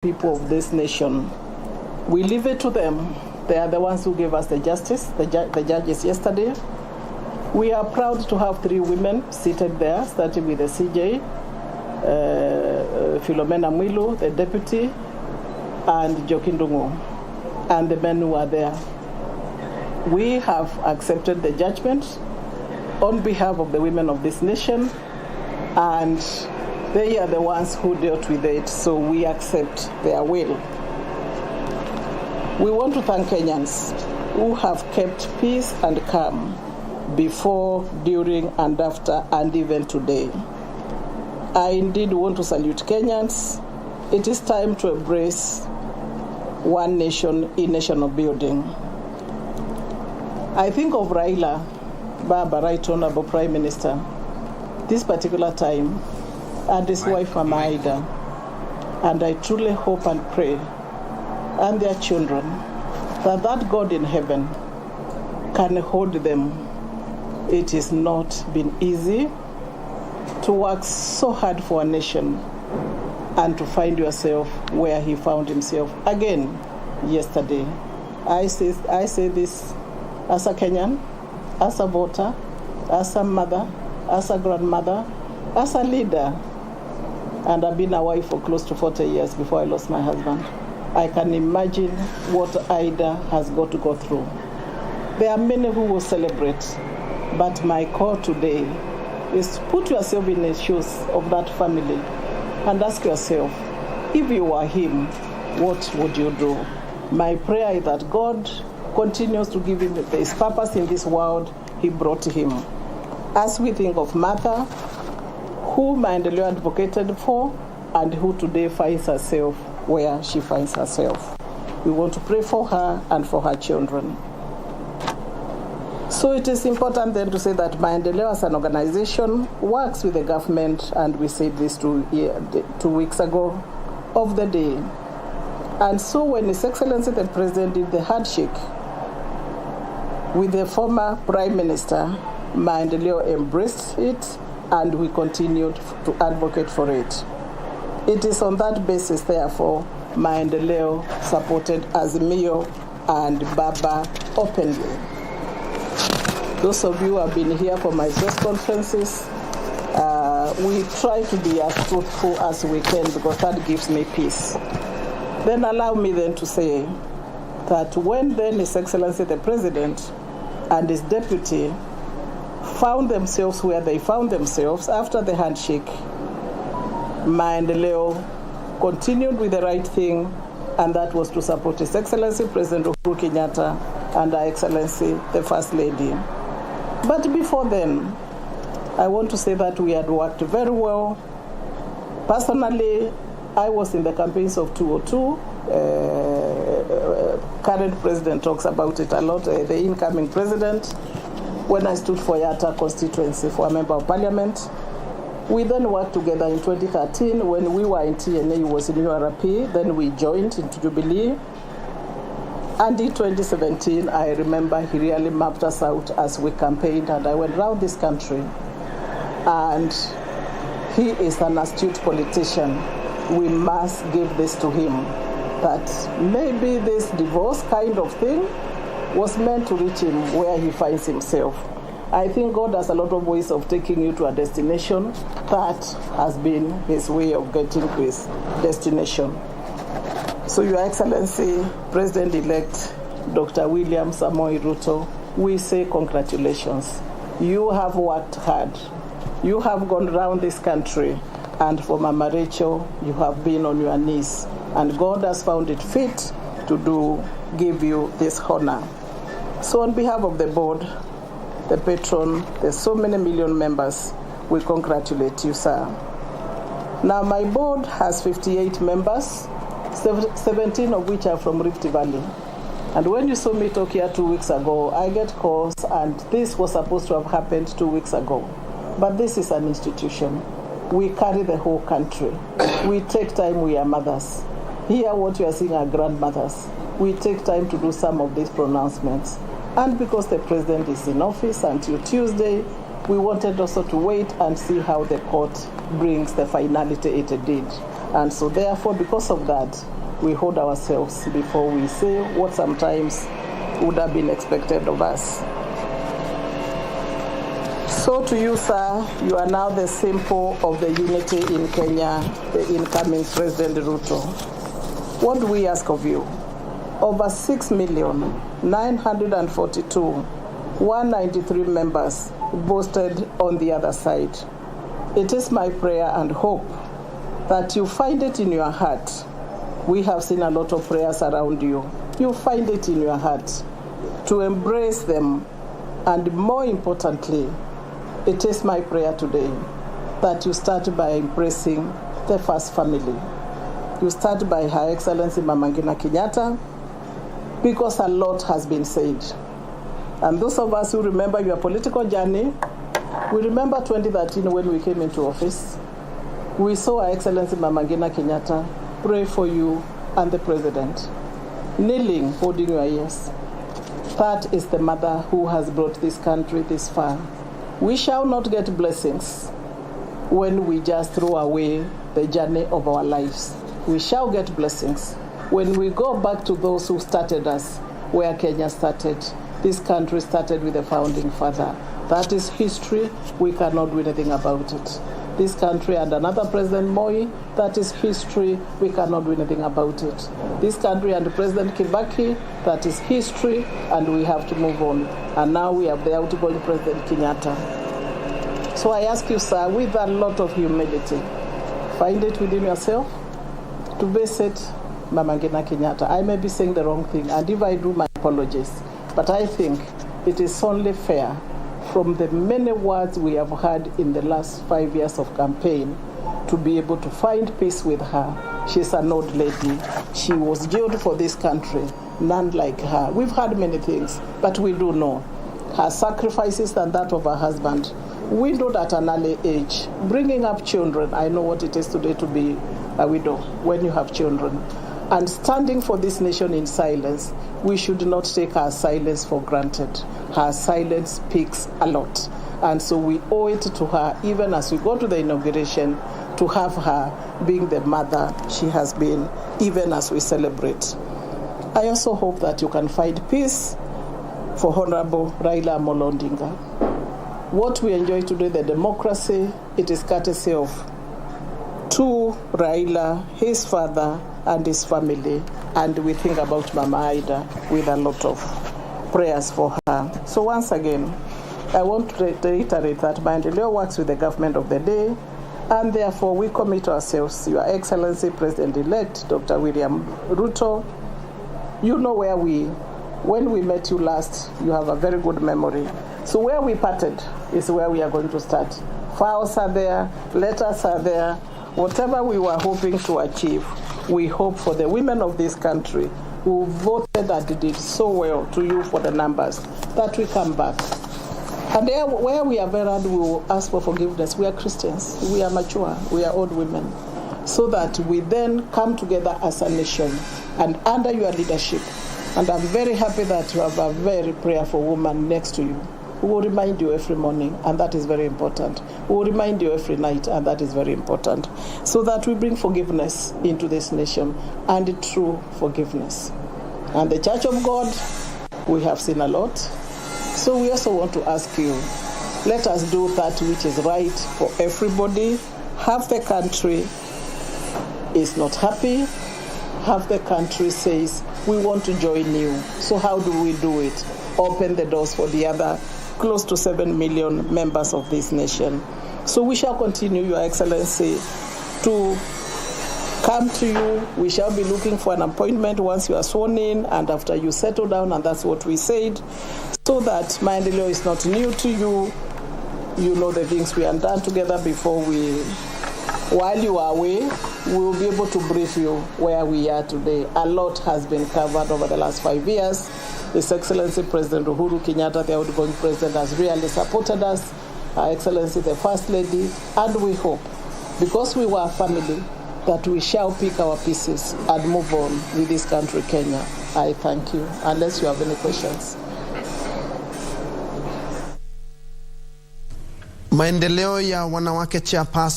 people of this nation. We leave it to them. They are the ones who gave us the justice, the judges yesterday. We are proud to have 3 women seated there, starting with the CJ, Philomena Mwilu, the deputy, and Jokindungu, and the men who are there. We have accepted the judgment on behalf of the women of this nation, and they are the ones who dealt with it, so we accept their will. We want to thank Kenyans who have kept peace and calm before, during, and after, and even today. I indeed want to salute Kenyans. It is time to embrace one nation in national building. I think of Raila, Baba, Right Honorable Prime Minister, this particular time, and his wife Amaida, and I truly hope and pray, and their children, that God in heaven can hold them. It has not been easy to work so hard for a nation and to find yourself where he found himself again yesterday. I say this as a Kenyan, as a voter, as a mother, as a grandmother, as a leader, and I've been a wife for close to 40 years before I lost my husband. I can imagine what Ida has got to go through. There are many who will celebrate, but my call today is to put yourself in the shoes of that family and ask yourself, if you were him, what would you do? My prayer is that God continues to give him his purpose in this world he brought him. As we think of Martha, who Maendeleo advocated for, and who today finds herself where she finds herself. We want to pray for her and for her children. So it is important then to say that Maendeleo as an organization works with the government, and we said this 2 weeks ago of the day. And so when His Excellency the President did the handshake with the former Prime Minister, Maendeleo embraced it, and we continued to advocate for it. It is on that basis, therefore, Maendeleo supported Azimio and Baba openly. Those of you who have been here for my press conferences, we try to be as truthful as we can, because that gives me peace. Then allow me then to say that when then His Excellency the President and his deputy found themselves where they found themselves after the handshake, Maendeleo continued with the right thing, and that was to support His Excellency President Uhuru Kenyatta and Her Excellency the First Lady. But before then, I want to say that we had worked very well. Personally, I was in the campaigns of 202. Current president talks about it a lot, the incoming president, when I stood for Yatta constituency for a member of parliament. We then worked together in 2013 when we were in TNA, he was in URP, then we joined into Jubilee. And in 2017, I remember he really mapped us out as we campaigned, and I went around this country. And he is an astute politician. We must give this to him, that maybe this divorce kind of thing was meant to reach him where he finds himself. I think God has a lot of ways of taking you to a destination. That has been his way of getting to his destination. So, Your Excellency, President-elect Dr. William Samoei Ruto, we say congratulations. You have worked hard. You have gone around this country, and for Mama Rachel, you have been on your knees, and God has found it fit to give you this honor. So on behalf of the board, the patron, there's so many million members, we congratulate you, sir. Now my board has 58 members, 17 of which are from Rift Valley. And when you saw me talk here 2 weeks ago, I get calls, and this was supposed to have happened 2 weeks ago. But this is an institution. We carry the whole country. We take time, we are mothers. Here what you are seeing are grandmothers. We take time to do some of these pronouncements. And because the president is in office until Tuesday, we wanted also to wait and see how the court brings the finality it did. And so therefore, because of that, we hold ourselves before we say what sometimes would have been expected of us. So to you, sir, you are now the symbol of the unity in Kenya, the incoming President Ruto. What do we ask of you? Over 6,942,193 members voted on the other side. It is my prayer and hope that you find it in your heart. We have seen a lot of prayers around you. You find it in your heart to embrace them, and more importantly, it is my prayer today that you start by embracing the first family. You start by Her Excellency Mama Ngina Kenyatta, because a lot has been said. And those of us who remember your political journey, we remember 2013 when we came into office. We saw Her Excellency Mama Ngina Kenyatta pray for you and the President, kneeling, holding your ears. That is the mother who has brought this country this far. We shall not get blessings when we just throw away the journey of our lives. We shall get blessings when we go back to those who started us, where Kenya started. This country started with the founding father. That is history. We cannot do anything about it. This country and another President Moi, that is history. We cannot do anything about it. This country and President Kibaki, that is history, and we have to move on. And now we have the outgoing President Kenyatta. So I ask you, sir, with a lot of humility, find it within yourself to visit Mama Ngina Kenyatta. I may be saying the wrong thing, and if I do, my apologies. But I think it is only fair, from the many words we have heard in the last 5 years of campaign, to be able to find peace with her. She's an old lady. She was jailed for this country. None like her. We've heard many things, but we do know her sacrifices and that of her husband. Widowed at an early age, bringing up children. I know what it is today to be a widow when you have children. And standing for this nation in silence. We should not take her silence for granted. Her silence speaks a lot. And so we owe it to her, even as we go to the inauguration, to have her being the mother she has been, even as we celebrate. I also hope that you can find peace for Honorable Raila Amolo Odinga. What we enjoy today, the democracy, it is courtesy of to Raila, his father, and his family. And we think about Mama Aida with a lot of prayers for her. So once again, I want to reiterate that Maendeleo works with the government of the day, and therefore we commit ourselves, Your Excellency President-elect Dr. William Ruto. You know when we met you last, you have a very good memory. So where we parted is where we are going to start. Files are there, letters are there. Whatever we were hoping to achieve, we hope for the women of this country who voted and did so well to you for the numbers, that we come back. And there, where we have erred, we will ask for forgiveness. We are Christians. We are mature. We are old women. So that we then come together as a nation and under your leadership. And I'm very happy that you have a very prayerful woman next to you who will remind you every morning, and that is very important. Who will remind you every night, and that is very important. So that we bring forgiveness into this nation, and true forgiveness. And the Church of God, we have seen a lot. So we also want to ask you, let us do that which is right for everybody. Half the country is not happy. Half the country says, we want to join you. So how do we do it? Open the doors for the other close to 7 million members of this nation. So we shall continue, Your Excellency, to come to you. We shall be looking for an appointment once you are sworn in and after you settle down, and that's what we said, so that Maendeleo is not new to you. You know the things we have done together before while you are away, we will be able to brief you where we are today. A lot has been covered over the last 5 years. His Excellency President Uhuru Kenyatta, the outgoing president, has really supported us. Her Excellency, the First Lady, and we hope, because we were a family, that we shall pick our pieces and move on with this country, Kenya. I thank you, unless you have any questions. Maendeleo ya wanawake chairperson